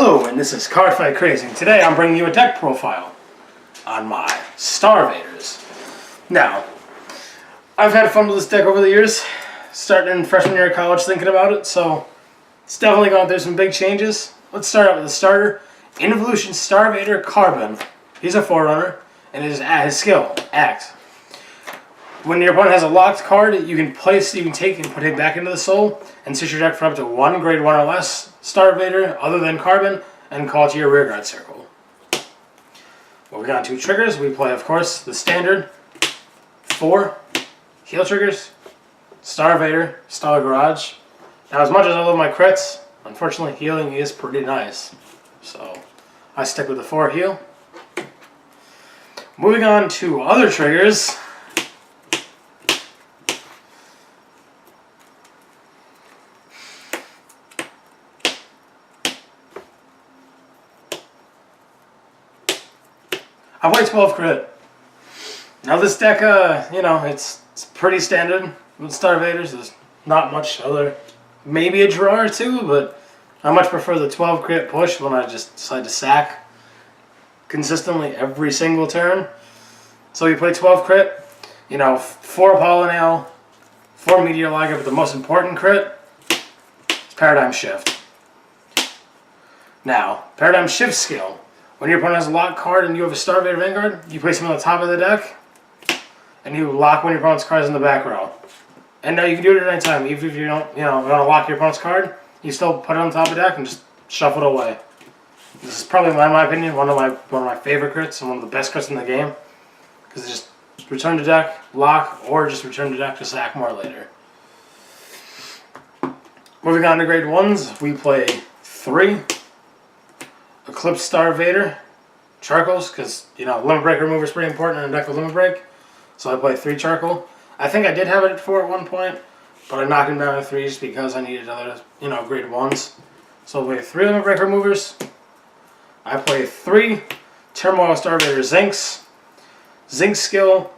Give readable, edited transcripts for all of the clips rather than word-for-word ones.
Hello, and this is Cardfight Crazy. Today I'm bringing you a deck profile on my Starvaders. Now, I've had fun with this deck over the years, starting in freshman year of college thinking about it, so it's definitely gone through some big changes. Let's start out with the starter, Involution Starvader Carbon. He's a Forerunner, and his skill, Act. When your opponent has a locked card, you can take and put it back into the soul, and switch your deck for up to one grade 1 or less Starvader other than Carbon, and call it to your rearguard circle. Well, we got 2 triggers. We play, of course, the standard 4 heal triggers, Starvader, Star Garage. Now, as much as I love my crits, unfortunately, healing is pretty nice. So, I stick with the 4 heal. Moving on to other triggers. I play 12 crit. Now this deck, it's pretty standard with Starvaders. There's not much other, maybe a draw or two, but I much prefer the 12 crit push when I just decide to sack consistently every single turn. So you play 12 crit, 4 Polynale, 4 Meteor Lager, but the most important crit is Paradigm Shift. Now, Paradigm Shift skill. When your opponent has a lock card and you have a Starvader Vanguard, you place him on the top of the deck, and you lock one of your opponent's cards in the back row. And now you can do it at any time, even if you don't, want to lock your opponent's card, you still put it on the top of the deck and just shuffle it away. This is probably, in my opinion, one of my favorite crits and one of the best crits in the game, because it just return to deck, lock, or just return to deck to sack more later. Moving on to grade 1s, we play 3. Eclipse Starvader, Charcoals, because, Limit Break remover is pretty important in a deck with Limit Break. So I play 3 Charcoal. I think I did have it at 4 at one point, but I knocked him down to 3 just because I needed other, grade 1s. So I play 3 Limit Break removers. I play 3 Turmoil Starvader Zincs. Zinc skill,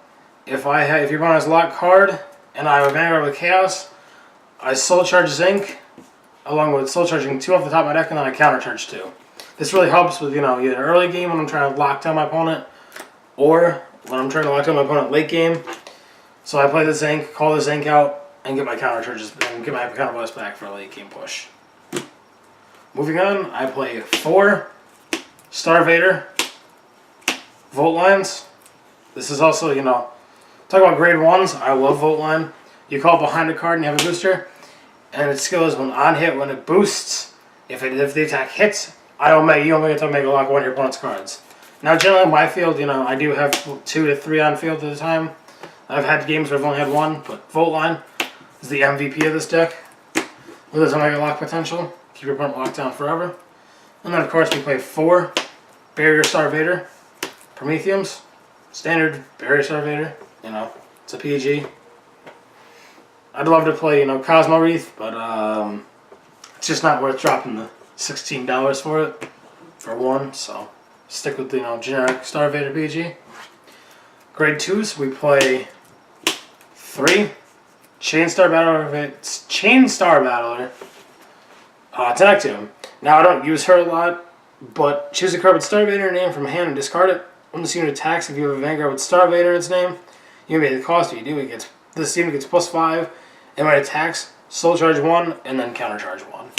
if your opponent has a locked card, and I have a Vanguard with Chaos, I Soul Charge Zinc, along with Soul Charging 2 off the top of my deck, and then I Counter Charge 2. This really helps with, either early game when I'm trying to lock down my opponent, or when I'm trying to lock down my opponent late game. So I play the Zinc, call the Zinc out, and get my counter charges, and get my counter blast back for a late game push. Moving on, I play 4 Starvader Volt Lines. This is also, talk about grade 1s, I love Volt Line. You call it behind a card and you have a booster, and its skill is when on hit, when it boosts, if the attack hits, you only get to make a lock one of your opponent's cards. Now, generally in my field, I do have 2 to 3 on field at a time. I've had games where I've only had 1, but Volt Line is the MVP of this deck. With its Omega Lock potential, keep your opponent locked down forever. And then, of course, we play 4 Barrier Starvader Prometheums. Standard Barrier Starvader, it's a PG. I'd love to play, Cosmo Wreath, but it's just not worth dropping the $16 for it, for 1, so stick with the generic Starvader PG. Grade 2s, we play 3 Chain Star Battler Tenectium. Now I don't use her a lot, but choose a card with Starvader name from hand and discard it. When this unit attacks, if you have a Vanguard with Starvader in its name, you may pay the cost. If you do, this unit gets +5, and when it attacks, Soul Charge 1 and then Counter Charge 1.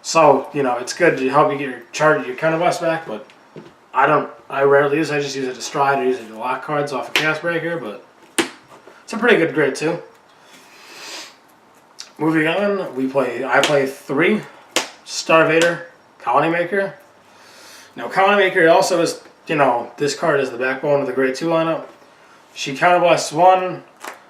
So, it's good to help you get your counter blast back, but I rarely use it. I just use it to stride or use it to lock cards off a Chaos Breaker, but it's a pretty good grade too. Moving on, I play 3 Starvader Colony Maker. Now, Colony Maker also is, this card is the backbone of the grade 2 lineup. She counterblasts 1.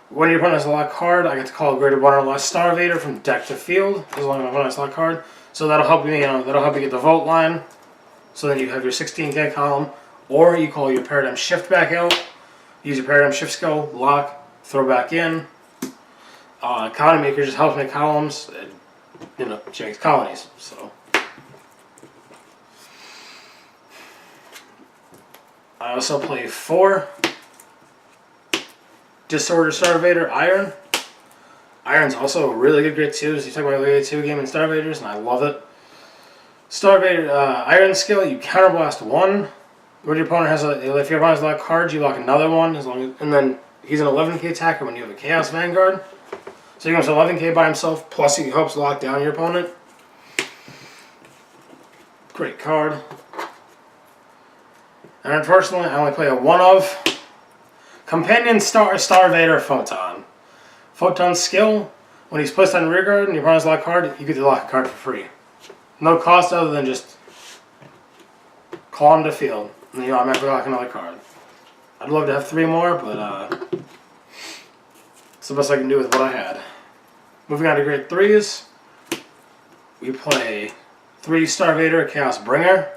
When your opponent has a locked card, I get to call a grade 1 or less Starvader from deck to field, as long as my opponent has a locked card. So that'll help you, get the Volt Line. So then you have your 16K column, or you call your Paradigm Shift back out. Use your Paradigm Shift skill, lock, throw back in. Colony Maker just helps make columns, and, she makes colonies. So I also play 4 Disorder Starvader Iron. Iron's also a really good grade 2. So you talk about a grade 2 game in Starvaders, and I love it. Star Vader Iron skill, you counterblast one. When your opponent has if your opponent has a lot of cards, you lock another one and then he's an 11k attacker when you have a Chaos Vanguard. So he goes to 11k by himself, plus he helps lock down your opponent. Great card. And personally, I only play a one of. Companion Star Vader Photon. Photon skill, when he's placed on rear guard and your opponent's lock card, you get to lock a card for free. No cost other than just call him to field. And you automatically lock another card. I'd love to have 3 more, but it's the best I can do with what I had. Moving on to grade 3s, we play 3 Star Vader Chaos Bringer.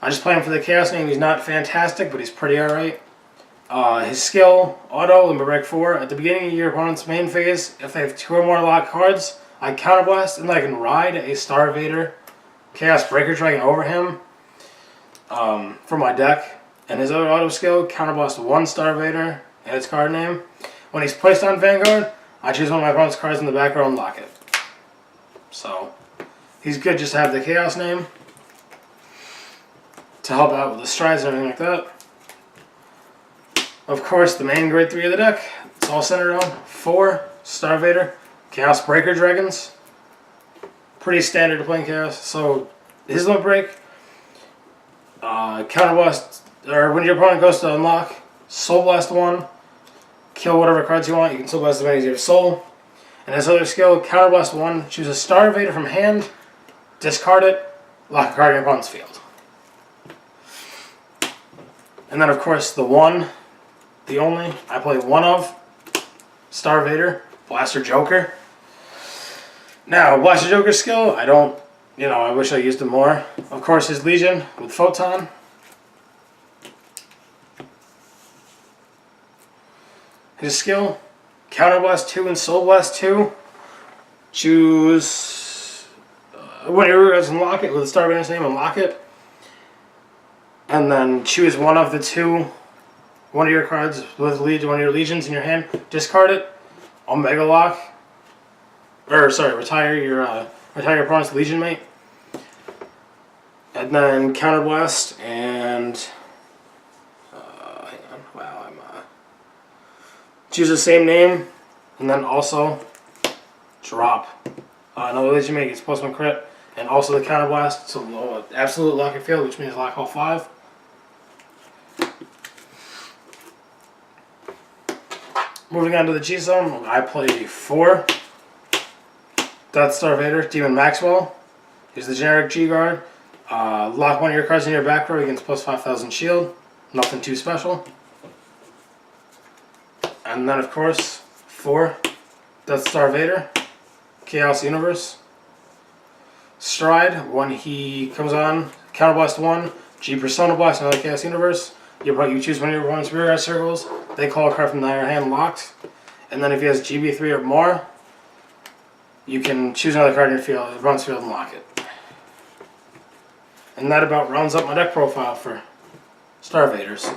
I just play him for the Chaos name. He's not fantastic, but he's pretty alright. His skill, auto, Limber Break 4. At the beginning of your opponent's main phase, if they have 2 or more locked cards, I counterblast and I can ride a Star Vader Chaos Breaker Dragon over him for my deck. And his other auto skill, counterblast 1 Star Vader and its card name. When he's placed on Vanguard, I choose one of my opponent's cards in the back row and lock it. So, he's good just to have the Chaos name to help out with the strides and everything like that. Of course, the main grade 3 of the deck, it's all centered on 4 Star Vader Chaos Breaker Dragons. Pretty standard to playing Chaos. So, his Limit Break, counterblast, or when your opponent goes to unlock, Soul Blast 1, kill whatever cards you want. You can Soul Blast as many as you have Soul. And his other skill, counterblast 1, choose a Star Vader from hand, discard it, lock a card in your opponent's field. And then, of course, the one, the only, I play one of Star Vader, Blaster Joker. Now, Blaster Joker skill, I don't, I wish I used him more. Of course, his Legion with Photon. His skill, Counterblast 2 and Soul Blast 2. Choose when you guys unlock it with the Star Vader's name, unlock it. And then choose one of the 2, one of your cards with one of your Legions in your hand, discard it, Omega Lock, retire your opponent's Legion mate, and then Counterblast and hang on, wow, choose the same name, and then also drop another Legion mate gets +1 crit, and also the Counterblast, so absolute lock your field, which means lock all 5. Moving on to the G-Zone, I play 4 Death Star Vader, Demon Maxwell. He's the generic G-Guard. Lock one of your cards in your back row against +5,000 shield. Nothing too special. And then, of course, 4 Death Star Vader, Chaos Universe. Stride, when he comes on, Counterblast 1, G Persona Blast, another Chaos Universe. You choose one of your opponent's rear guard circles, they call a card from their hand locked, and then if he has GB3 or more, you can choose another card in your field, opponent's field, and lock it. And that about rounds up my deck profile for Star Vaders.